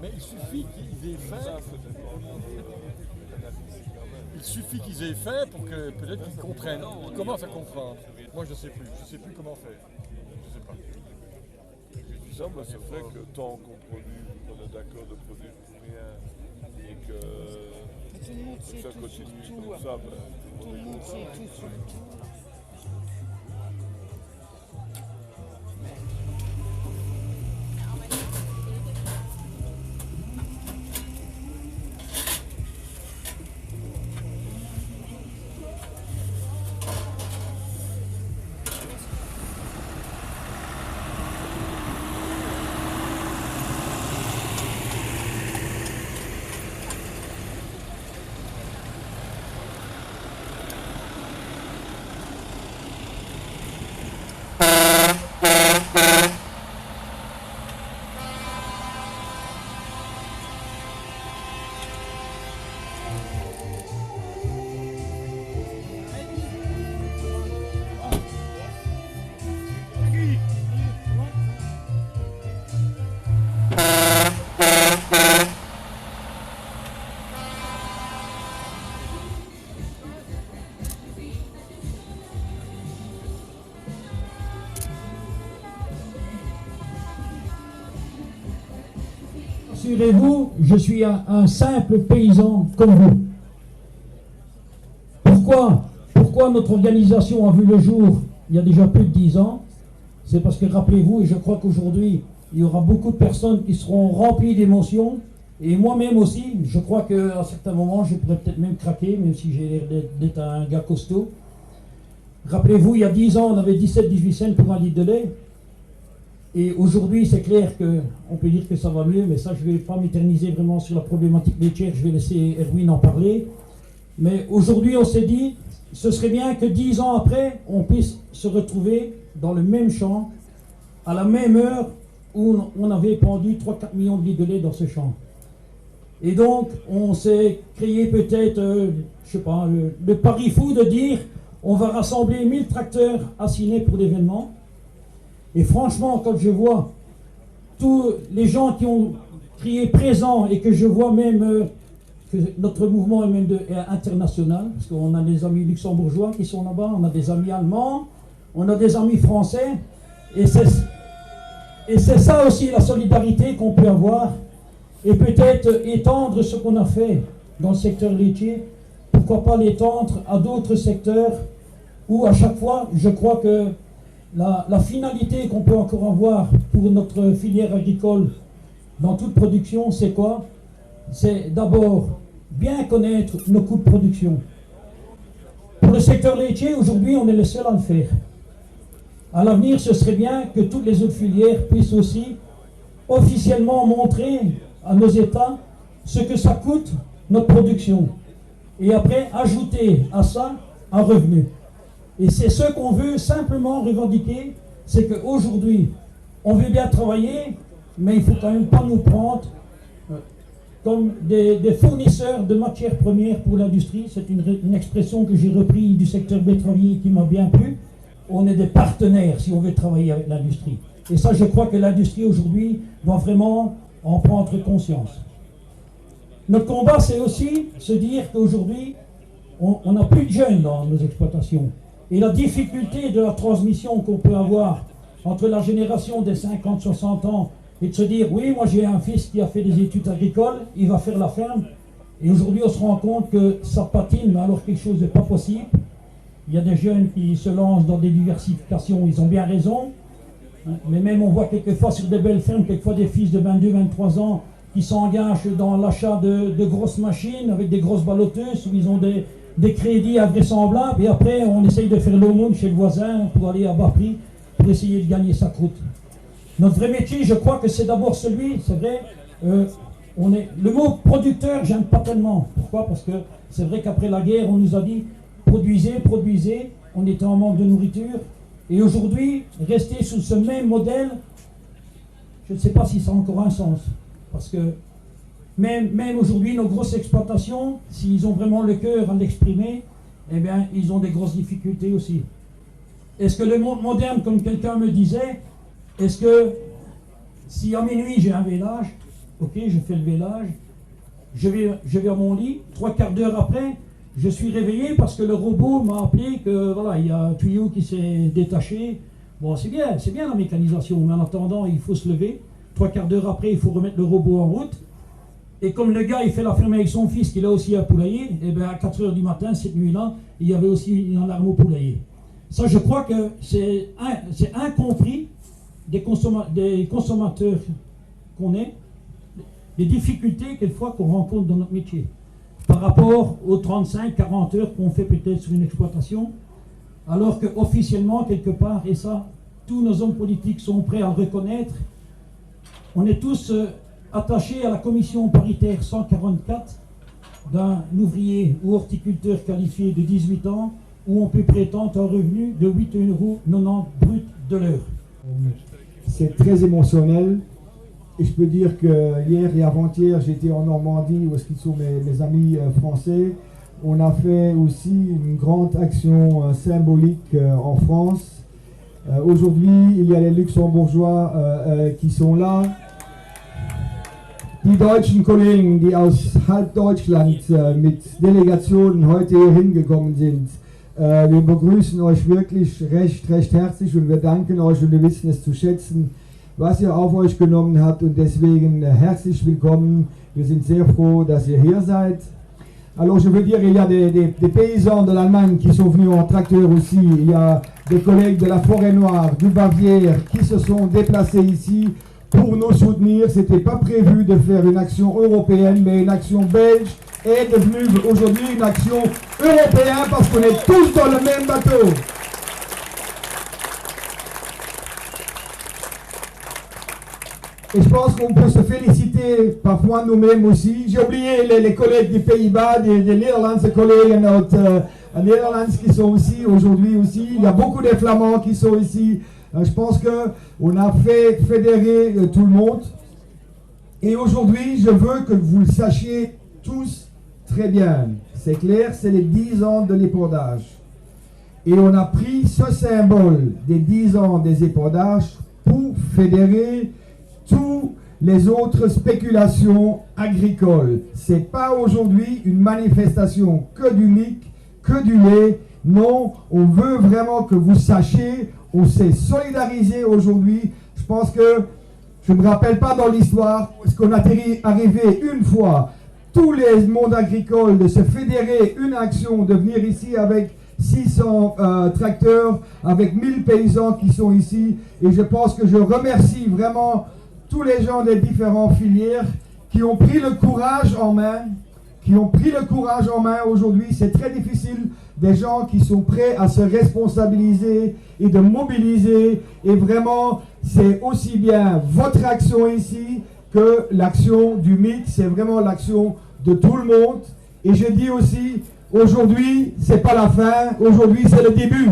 Mais il suffit qu'ils aient fait. Il suffit qu'ils aient fait pour que peut-être qu'ils comprennent. Ils commencent à comprendre. Moi je sais plus. Je sais plus comment faire. Je sais pas. Ça, moi, c'est vrai que tant qu'on produit, qu'on est d'accord de produire pour rien et que ça continue comme ça, ben, tout le monde sait tout sur tout. Rassurez-vous, je suis un simple paysan comme vous. Pourquoi notre organisation a vu le jour il y a déjà plus de 10 ans? C'est parce que, rappelez-vous, et je crois qu'aujourd'hui, il y aura beaucoup de personnes qui seront remplies d'émotions, et moi-même aussi, je crois qu'à certains moments, je pourrais peut-être même craquer, même si j'ai l'air d'être un gars costaud. Rappelez-vous, il y a 10 ans, on avait 17-18 cents pour un litre de lait. Et aujourd'hui, c'est clair qu'on peut dire que ça va mieux, mais ça, je ne vais pas m'éterniser vraiment sur la problématique laitière, je vais laisser Erwin en parler. Mais aujourd'hui, on s'est dit, ce serait bien que 10 ans après, on puisse se retrouver dans le même champ, à la même heure où on avait pendu 3-4 millions de litres de lait dans ce champ. Et donc, on s'est créé peut-être, je sais pas, le pari fou de dire, on va rassembler 1000 tracteurs assignés pour l'événement. Et franchement, quand je vois tous les gens qui ont crié présent et que je vois même que notre mouvement est même international, parce qu'on a des amis luxembourgeois qui sont là-bas, on a des amis allemands, on a des amis français, et c'est ça aussi la solidarité qu'on peut avoir, et peut-être étendre ce qu'on a fait dans le secteur laitier, pourquoi pas l'étendre à d'autres secteurs où à chaque fois, je crois que la finalité qu'on peut encore avoir pour notre filière agricole dans toute production, c'est quoi? C'est d'abord bien connaître nos coûts de production. Pour le secteur laitier, aujourd'hui, on est le seul à le faire. À l'avenir, ce serait bien que toutes les autres filières puissent aussi officiellement montrer à nos États ce que ça coûte notre production. Et après, ajouter à ça un revenu. Et c'est ce qu'on veut simplement revendiquer, c'est qu'aujourd'hui, on veut bien travailler, mais il ne faut quand même pas nous prendre comme des fournisseurs de matières premières pour l'industrie. C'est une expression que j'ai reprise du secteur betteravier qui m'a bien plu. On est des partenaires si on veut travailler avec l'industrie. Et ça, je crois que l'industrie aujourd'hui doit vraiment en prendre conscience. Notre combat, c'est aussi se dire qu'aujourd'hui, on n'a plus de jeunes dans nos exploitations. Et la difficulté de la transmission qu'on peut avoir entre la génération des 50-60 ans et de se dire, oui, moi j'ai un fils qui a fait des études agricoles, il va faire la ferme. Et aujourd'hui, on se rend compte que ça patine, mais alors quelque chose n'est pas possible. il y a des jeunes qui se lancent dans des diversifications, ils ont bien raison. Mais même on voit quelquefois sur des belles fermes, quelquefois des fils de 22, 23 ans qui s'engagent dans l'achat de grosses machines avec des grosses balloteuses où ils ont des crédits invraisemblables et après on essaye de faire l'aumône chez le voisin pour aller à bas prix pour essayer de gagner sa croûte. Notre vrai métier, je crois que c'est d'abord celui, c'est vrai, le mot producteur, j'aime pas tellement. Pourquoi? Parce que c'est vrai qu'après la guerre, on nous a dit produisez, produisez, on était en manque de nourriture. Et aujourd'hui, rester sous ce même modèle, je ne sais pas si ça a encore un sens. Parce que même aujourd'hui, nos grosses exploitations, s'ils ont vraiment le cœur à l'exprimer, eh bien, ils ont des grosses difficultés aussi. Est-ce que le monde moderne, comme quelqu'un me disait, est-ce que si à minuit j'ai un vélage, ok, je fais le vélage, je vais à mon lit, 3/4 d'heure après, je suis réveillé parce que le robot m'a appelé que voilà, il y a un tuyau qui s'est détaché. Bon, c'est bien la mécanisation, mais en attendant, il faut se lever. 3/4 d'heure après, il faut remettre le robot en route. Et comme le gars, il fait la ferme avec son fils, qui a aussi un poulailler, et bien à 4 heures du matin, cette nuit-là, il y avait aussi une alarme au poulailler. Ça, je crois que c'est incompris des consommateurs qu'on est, les difficultés quelquefois qu'on rencontre dans notre métier par rapport aux 35-40 heures qu'on fait peut-être sur une exploitation, alors qu'officiellement, quelque part, et ça, tous nos hommes politiques sont prêts à le reconnaître, on est tous attachés à la commission paritaire 144 d'un ouvrier ou horticulteur qualifié de 18 ans, où on peut prétendre un revenu de 8,90 € brut de l'heure. C'est très émotionnel. Et je peux dire que hier et avant-hier, j'étais en Normandie, où est-ce qu'ils sont mes amis français. On a fait aussi une grande action symbolique en France. Aujourd'hui, il y a les Luxembourgeois qui sont là. Die deutschen Kollegen, die aus halb Deutschland mit Delegationen heute hier hingekommen sind. Wir begrüßen euch wirklich recht herzlich und wir danken euch und wir wissen es zu schätzen, was ihr auf euch genommen habt und deswegen herzlich willkommen. Wir sind sehr froh, dass ihr hier seid. Alors je veux dire, il y a des paysans de l'Allemagne qui sont venus en tracteur aussi. Il y a des collègues de la Forêt Noire, du Bavière qui se sont déplacés ici pour nous soutenir. C'était pas prévu de faire une action européenne, mais une action belge est devenue aujourd'hui une action européenne parce qu'on est tous dans le même bateau. Et je pense qu'on peut se féliciter parfois nous-mêmes aussi. J'ai oublié les collègues des Pays-Bas, des Nederlandse collègues Nederlands qui sont ici aujourd'hui aussi. Il y a beaucoup de Flamands qui sont ici. Je pense qu'on a fait fédérer tout le monde. Et aujourd'hui, je veux que vous le sachiez tous très bien. C'est clair, c'est les 10 ans de l'épandage. Et on a pris ce symbole des 10 ans des épandages pour fédérer toutes les autres spéculations agricoles. C'est pas aujourd'hui une manifestation que du mic, que du lait. Non, on veut vraiment que vous sachiez, on s'est solidarisé aujourd'hui. Je pense que, je ne me rappelle pas dans l'histoire, est-ce qu'on a arrivé une fois, tous les mondes agricoles, de se fédérer une action, de venir ici avec 600 tracteurs, avec 1000 paysans qui sont ici. Et je pense que je remercie vraiment tous les gens des différentes filières qui ont pris le courage en main, aujourd'hui. C'est très difficile, des gens qui sont prêts à se responsabiliser et de mobiliser. Et vraiment, c'est aussi bien votre action ici que l'action du MIC. C'est vraiment l'action de tout le monde. Et je dis aussi, aujourd'hui, c'est pas la fin, aujourd'hui, c'est le début.